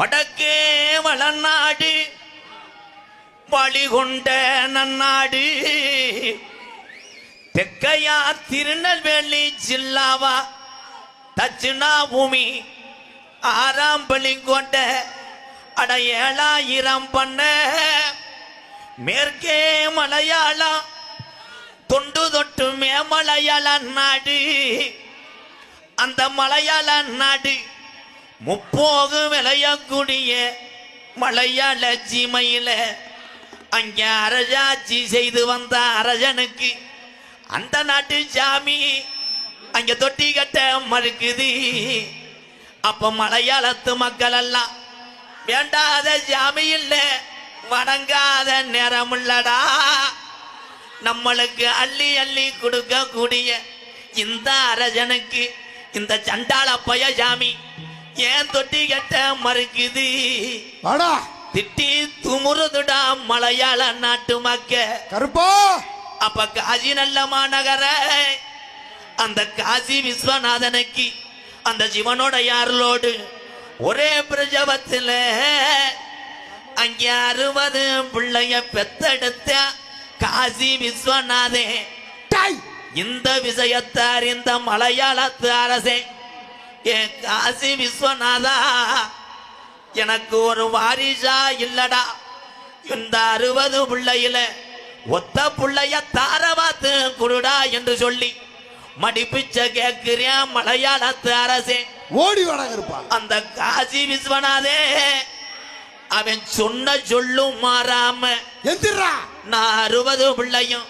வடக்கே வளநாடு வழிகொண்ட நன்னாடு தெக்கையா திருநெல்வேலி ஜில்லாவா தட்சிணா பூமி ஆறாம்பள்ளி கொண்ட அட 7000 பண்ண மேற்கே மலையாளம் தொண்டு தொட்டு மேமலையாள நாடு அந்த மலையாள நாடு முப்போகு விளையக்கூடிய மலையாள சீமையில அங்கே அரசாட்சி செய்து வந்த அரசனுக்கு அந்த நாட்டு சாமி அங்க தொட்டி கட்ட மறுக்குது. அப்ப மலையாளத்து மக்கள் எல்லாம் வேண்டாத சாமி இல்ல வணங்காத நேரம் இல்லடா, நம்மளுக்கு அள்ளி அள்ளி கொடுக்க கூடிய இந்த அரசனுக்கு இந்த சண்டாள பய சாமி ஏன் தொட்டி கட்ட மறுக்குது? திட்டி துமுறுதுடா மலையாள நாட்டு மக்க கருப்பா. அப்ப காசி நல்ல மாநகர அந்த காசி விஸ்வநாதனுக்கு அந்த சிவனோட யாரோடு ஒரே பிரஜபத்தில் அங்கே 60 பிள்ளைய பெத்தெடுத்த காசி விஸ்வநாதே இந்த விஷயத்தை அறிந்த மலையாளத்து அரசே, ஏ காசி விஸ்வநாதா எனக்கு ஒரு வாரிசா இல்லடா, இந்த 60 பிள்ளையில ஒத்த பிள்ளைய தாரவாத்து குருடா என்று சொல்லி மடிப்பிச்ச கேட்கிறேன் மலையாளத்து அரசே. ஓடி வடங்கிருப்பான் அந்த காசி விஸ்வநாதே அவன் சொன்ன சொல்லும் மாறாம எந்திரா நான் 60 பிள்ளையும்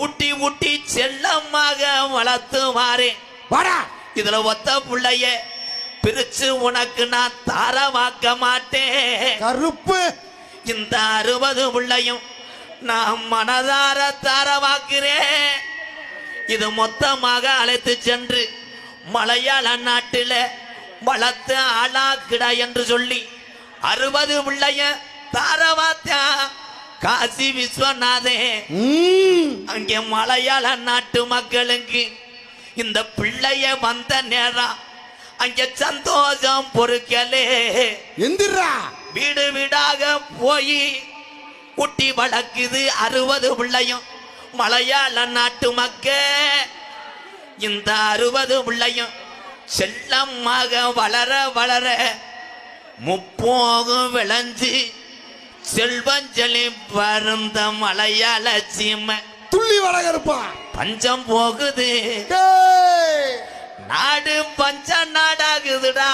ஊட்டி ஊட்டி செல்லமாக வளர்த்து மாறேன். இதுல ஒத்த பிள்ளைய பிரிச்சு உனக்கு நான் தாரவாக்க மாட்டேன் கருப்பு. இந்த 60 பிள்ளையும் நான் மனதார தாரவாக்குறேன். இது மொத்தமாக அழைத்து சென்று மலையாள நாட்டில வளர்த்து ஆளாக்கிடா என்று சொல்லி 60 பிள்ளைய தாரவாத்தா காசி விஸ்வநாதே. அங்கே மலையாள நாட்டு மக்களுக்கு இந்த பிள்ளைய வந்த நேரம் அங்கே சந்தோஷம் பொறுக்கலே. எந்திரா வீடு வீடாக போய் குட்டி வளர்க்குது 60 பிள்ளையும் மலையாள நாட்டு மக்க. இந்த 60 பிள்ளையும் செல்லமாக வளர வளர முப்போகும் விளைஞ்சு செல்வஞ்சலி பருந்த மலையாள சீமை துள்ளி வளர்ப்பா பஞ்சம் போகுது, நாடு பஞ்ச நாடாகுதுடா.